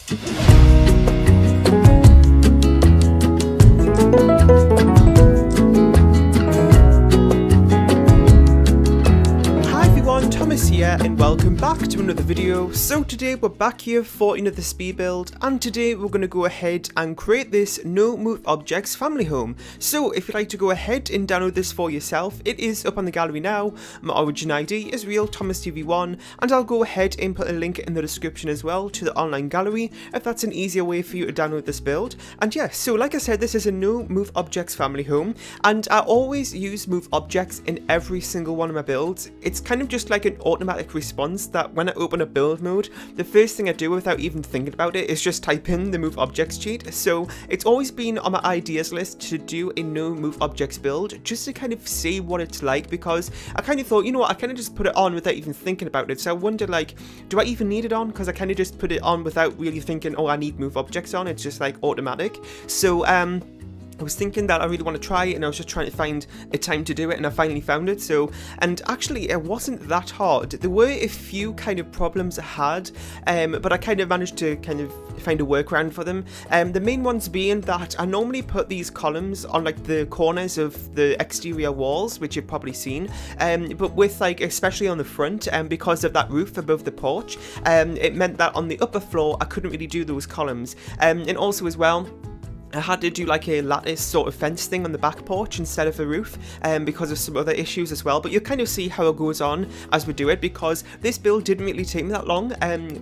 Here and welcome back to another video. So today we're back here for another speed build, and today we're going to go ahead and create this no move objects family home. So if you'd like to go ahead and download this for yourself, it is up on the gallery now. My origin ID is real ThomasTV1, and I'll go ahead and put a link in the description as well to the online gallery if that's an easier way for you to download this build. And yeah, so like I said, this is a no move objects family home, and I always use move objects in every single one of my builds. It's kind of just like an automatic response that when I open a build mode, the first thing I do without even thinking about it is just type in the move objects cheat. So it's always been on my ideas list to do a no move objects build just to kind of see what it's like, because I kind of thought, you know what, I kind of just put it on without even thinking about it. So I wondered, like, do I even need it on? Because I kind of just put it on without really thinking, oh, I need move objects on. It's just like automatic. So I was thinking that I really want to try it, and I was just trying to find a time to do it, and I finally found it. So, and actually it wasn't that hard. There were a few kind of problems I had, but I kind of managed to kind of find a workaround for them. The main ones being that I normally put these columns on like the corners of the exterior walls, which you've probably seen, but with like, especially on the front, because of that roof above the porch, it meant that on the upper floor I couldn't really do those columns, and also as well, I had to do like a lattice sort of fence thing on the back porch instead of a roof, because of some other issues as well. But you'll kind of see how it goes on as we do it, because this build didn't really take me that long,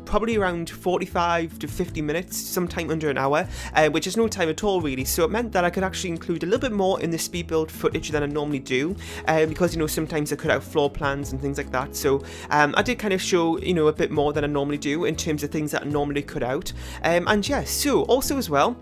probably around 45 to 50 minutes, sometime under an hour, which is no time at all really. So it meant that I could actually include a little bit more in the speed build footage than I normally do, because, you know, sometimes I cut out floor plans and things like that. So I did kind of show, you know, a bit more than I normally do in terms of things that I normally cut out. And yeah, so also as well,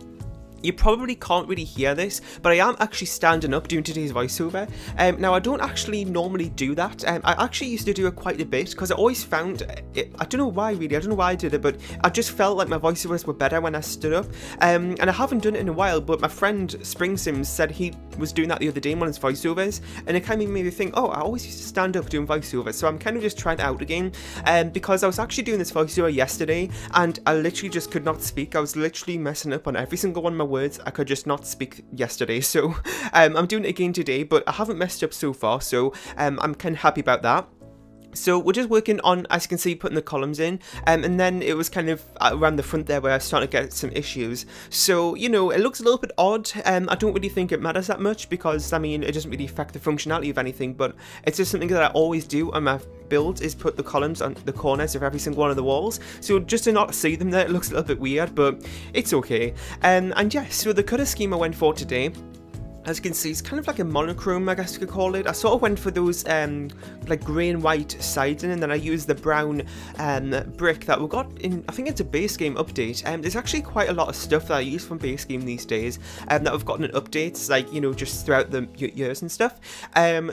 you probably can't really hear this, but I am actually standing up doing today's voiceover. Now, I don't actually normally do that. I actually used to do it quite a bit, because I always found it, I don't know why really, I don't know why I did it, but I just felt like my voiceovers were better when I stood up. And I haven't done it in a while, but my friend Spring Sims said he was doing that the other day in one of his voiceovers, and it kind of made me think, oh, I always used to stand up doing voiceovers, so I'm kind of just trying it out again, because I was actually doing this voiceover yesterday, and I literally just could not speak. I was literally messing up on every single one of my words. I could just not speak yesterday, so I'm doing it again today, but I haven't messed up so far, so I'm kind of happy about that. So we're just working on, as you can see, putting the columns in, and then it was kind of around the front there where I started to get some issues. So, you know, it looks a little bit odd. I don't really think it matters that much, because, I mean, it doesn't really affect the functionality of anything, but it's just something that I always do on my builds, is put the columns on the corners of every single one of the walls. So just to not see them there, it looks a little bit weird, but it's okay. And yeah, so the colour scheme I went for today, as you can see, it's kind of like a monochrome, I guess you could call it. I sort of went for those like grey and white siding, and then I used the brown brick that we got in, I think it's a base game update. There's actually quite a lot of stuff that I use from base game these days that I've gotten in updates, like, you know, just throughout the years and stuff.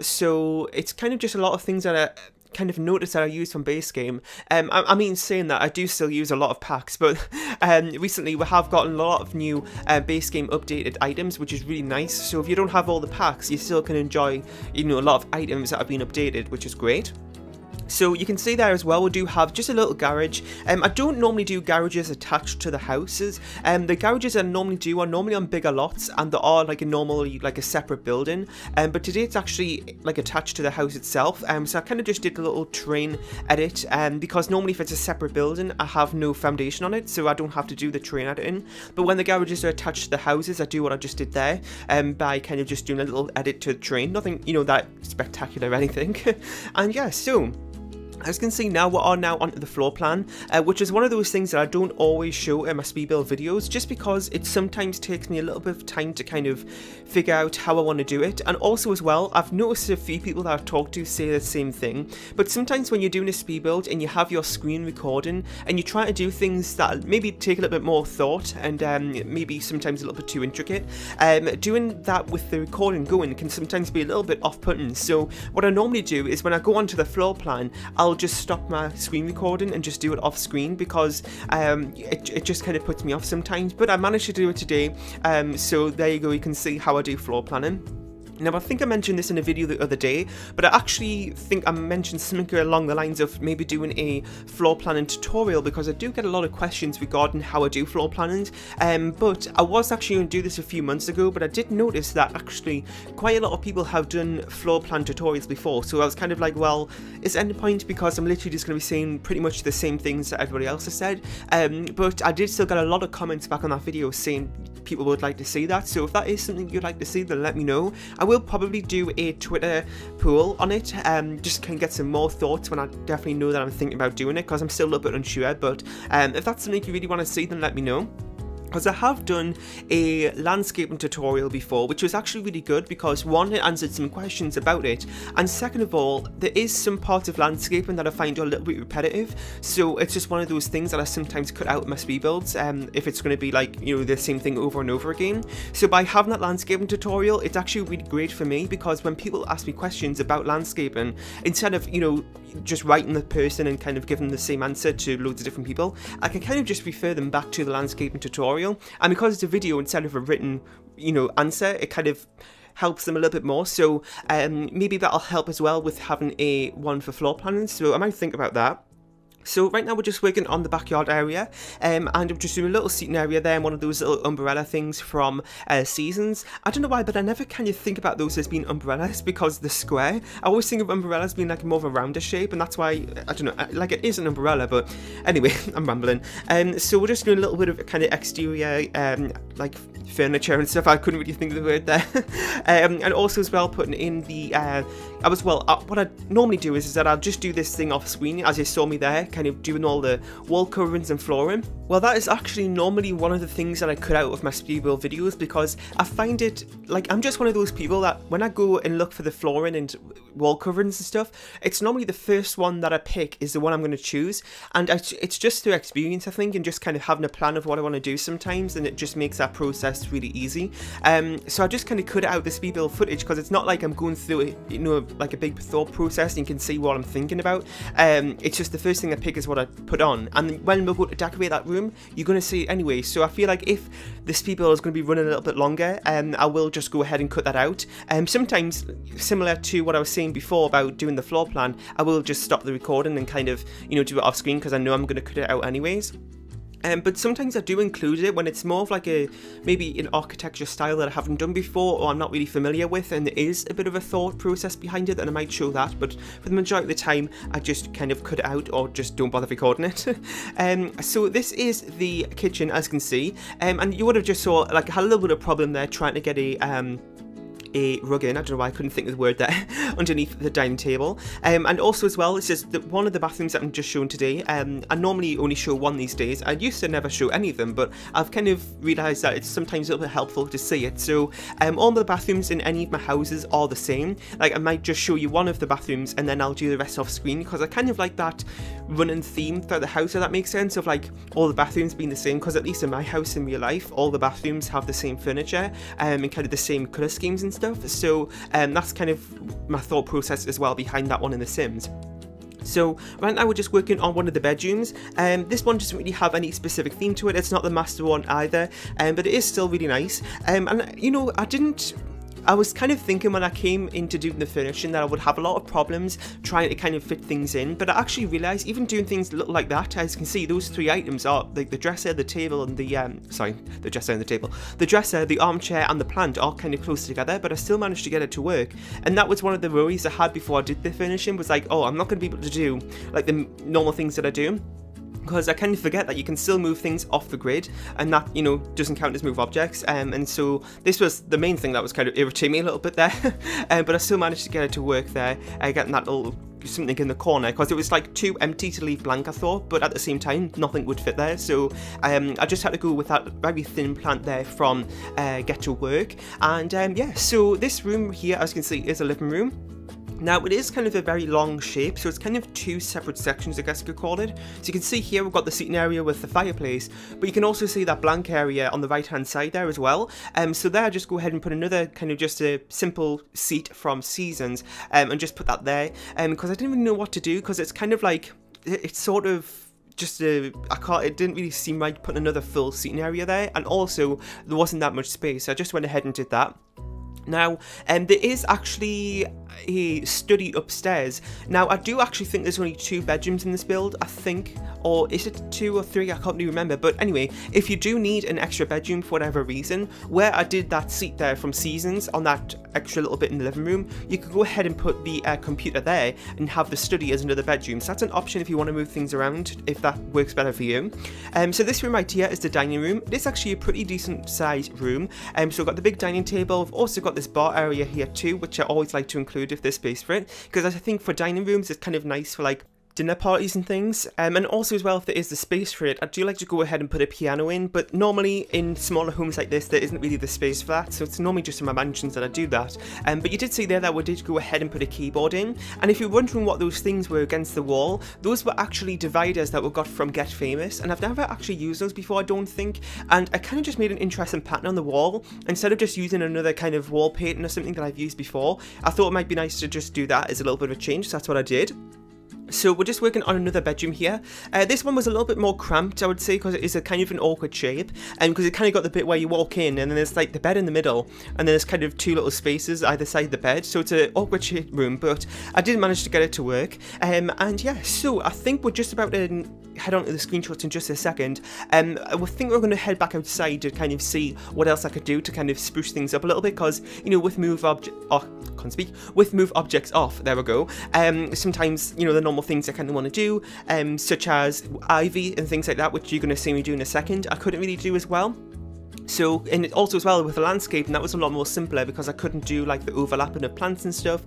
So it's kind of just a lot of things that I kind of noticed that I use from base game. I mean, saying that, I do still use a lot of packs, but recently we have gotten a lot of new base game updated items, which is really nice. So if you don't have all the packs, you still can enjoy, you know, a lot of items that have been updated, which is great. So you can see there as well, we do have just a little garage. I don't normally do garages attached to the houses. The garages I normally do are normally on bigger lots, and they are like a separate building. But today it's actually like attached to the house itself. So I kind of just did a little train edit, because normally if it's a separate building, I have no foundation on it, so I don't have to do the train editing. But when the garages are attached to the houses, I do what I just did there, by kind of just doing a little edit to the train. Nothing, you know, that spectacular or anything. And yeah, so as you can see now, we are now onto the floor plan, which is one of those things that I don't always show in my speed build videos, just because it sometimes takes me a little bit of time to kind of figure out how I want to do it. And also as well, I've noticed a few people that I've talked to say the same thing, but sometimes when you're doing a speed build and you have your screen recording and you try to do things that maybe take a little bit more thought and maybe sometimes a little bit too intricate, doing that with the recording going can sometimes be a little bit off-putting. So what I normally do is when I go onto the floor plan, I'll just stop my screen recording and just do it off screen, because it just kind of puts me off sometimes. But I managed to do it today, so there you go, you can see how I do floor planning. Now, I think I mentioned this in a video the other day, but I actually think I mentioned something along the lines of maybe doing a floor planning tutorial, because I do get a lot of questions regarding how I do floor planning. But I was actually going to do this a few months ago, but I did notice that actually quite a lot of people have done floor plan tutorials before, so I was kind of like, well, is there any point, because I'm literally just going to be saying pretty much the same things that everybody else has said. But I did still get a lot of comments back on that video saying people would like to see that, so if that is something you'd like to see, then let me know. I will probably do a Twitter poll on it, just can get some more thoughts when I definitely know that I'm thinking about doing it, because I'm still a little bit unsure. But if that's something you really want to see, then let me know. Because I have done a landscaping tutorial before, which was actually really good, because one, it answered some questions about it, and second of all, there is some parts of landscaping that I find a little bit repetitive, so it's just one of those things that I sometimes cut out of my speed builds, if it's going to be like, you know, the same thing over and over again. So by having that landscaping tutorial, it's actually really great for me, because when people ask me questions about landscaping, instead of, you know, just writing the person and kind of giving the same answer to loads of different people, I can kind of just refer them back to the landscaping tutorial. And because it's a video instead of a written, you know, answer, it kind of helps them a little bit more. So maybe that'll help as well with having a one for floor planning. So I might think about that. So right now we're just working on the backyard area, and I'm just doing a little seating area there, and one of those little umbrella things from Seasons. I don't know why, but I never kind of think about those as being umbrellas, because they're square. I always think of umbrellas being like more of a rounder shape, and that's why, I don't know, like it is an umbrella, but anyway, I'm rambling. So we're just doing a little bit of kind of exterior, like furniture and stuff. I couldn't really think of the word there. And also as well putting in the, what I normally do is that I'll just do this thing off screen, as you saw me there, kind of doing all the wall coverings and flooring. Well, that is actually normally one of the things that I cut out of my speed build videos, because I find it, like, I'm just one of those people that when I go and look for the flooring and wall coverings and stuff, it's normally the first one that I pick is the one I'm going to choose, and it's just through experience, I think, and just kind of having a plan of what I want to do sometimes, and it just makes that process really easy. So I just kind of cut out the speed build footage, because it's not like I'm going through it, you know, like a big thought process, and you can see what I'm thinking about. It's just the first thing I pick is what I put on, and when we're going to decorate that room, you're going to see it anyway. So I feel like if the speed build is going to be running a little bit longer, I will just go ahead and cut that out. Sometimes, similar to what I was saying before about doing the floor plan, I will just stop the recording and kind of, you know, do it off screen, because I know I'm going to cut it out anyways. But sometimes I do include it when it's more of like maybe an architecture style that I haven't done before, or I'm not really familiar with, and there is a bit of a thought process behind it, and I might show that. But for the majority of the time, I just kind of cut it out, or just don't bother recording it. So this is the kitchen, as you can see, and you would have just saw, like, I had a little bit of problem there trying to get a rug in. I don't know why I couldn't think of the word there, underneath the dining table. And also as well, it's just that one of the bathrooms that I'm just showing today, I normally only show one these days. I used to never show any of them, but I've kind of realised that it's sometimes a little bit helpful to see it. So all the bathrooms in any of my houses are the same. Like, I might just show you one of the bathrooms and then I'll do the rest off screen, because I kind of like that running theme throughout the house, if that makes sense, of like all the bathrooms being the same, because at least in my house in real life, all the bathrooms have the same furniture and kind of the same colour schemes and stuff. So that's kind of my thought process as well behind that one in The Sims. So right now we're just working on one of the bedrooms. This one doesn't really have any specific theme to it. It's not the master one either, but it is still really nice. And you know, I was kind of thinking when I came into doing the furnishing that I would have a lot of problems trying to kind of fit things in, but I actually realised even doing things like that, as you can see, those three items are like the dresser, the table, and the dresser, the armchair, and the plant are kind of close together, but I still managed to get it to work. And that was one of the worries I had before I did the furnishing, was like, oh, I'm not going to be able to do like the normal things that I do, because I kind of forget that you can still move things off the grid, and that, you know, doesn't count as move objects. And so this was the main thing that was kind of irritating me a little bit there, but I still managed to get it to work there, getting that little something in the corner, because it was like too empty to leave blank, I thought, but at the same time nothing would fit there. So I just had to go with that very thin plant there from Get to Work. And yeah, so this room here, as you can see, is a living room. Now, it is kind of a very long shape, so it's kind of two separate sections, I guess you could call it. So you can see here we've got the seating area with the fireplace, but you can also see that blank area on the right hand side there as well. So there, I just go ahead and put another kind of just a simple seat from Seasons, and just put that there, because I didn't really know what to do, because it's kind of like, it's sort of just it didn't really seem right putting another full seating area there, and also there wasn't that much space, so I just went ahead and did that. Now, there is actually a study upstairs. Now, I do actually think there's only 2 bedrooms in this build, I think, or is it 2 or 3? I can't really remember. But anyway, if you do need an extra bedroom for whatever reason, where I did that seat there from Seasons on that extra little bit in the living room, you could go ahead and put the computer there and have the study as another bedroom. So that's an option if you want to move things around, if that works better for you. So this room right here is the dining room. It is actually a pretty decent sized room. So we've got the big dining table. We've also got this bar area here too, which I always like to include if there's space for it, because I think for dining rooms it's kind of nice for like dinner parties and things, and also as well, if there is the space for it, I do like to go ahead and put a piano in, but normally in smaller homes like this there isn't really the space for that, so it's normally just in my mansions that I do that. But you did see there that we did go ahead and put a keyboard in, and if you're wondering what those things were against the wall, those were actually dividers that we got from Get Famous, and I've never actually used those before, I don't think, and I kind of just made an interesting pattern on the wall. Instead of just using another kind of wall painting or something that I've used before, I thought it might be nice to just do that as a little bit of a change, so that's what I did. So we're just working on another bedroom here. This one was a little bit more cramped, I would say, because it is a kind of an awkward shape, and because it kind of got the bit where you walk in and then there's like the bed in the middle, and then there's kind of 2 little spaces either side of the bed, so it's an awkward shaped room, but I did manage to get it to work. And yeah, so I think we're just about to head on to the screenshots in just a second. I think we're going to head back outside to kind of see what else I could do to kind of spruce things up a little bit, because, you know, with move objects off, there we go, sometimes, you know, the normal things I kind of want to do, such as ivy and things like that, which you're going to see me do in a second, I couldn't really do as well. So, and also as well with the landscape, and that was a lot more simpler because I couldn't do like the overlapping of plants and stuff.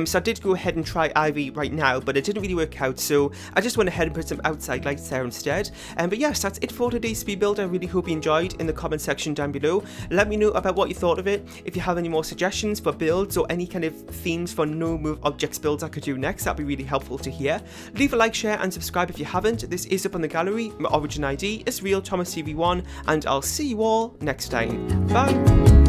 So I did go ahead and try ivy right now, but it didn't really work out, so I just went ahead and put some outside lights there instead. But yes, that's it for today's speed build. I really hope you enjoyed. In the comment section down below, let me know about what you thought of it. If you have any more suggestions for builds or any kind of themes for no move objects builds I could do next, that'd be really helpful to hear. Leave a like, share and subscribe if you haven't. This is up on the gallery. My origin ID is RealThomasTV1, and I'll see you all next time. Bye!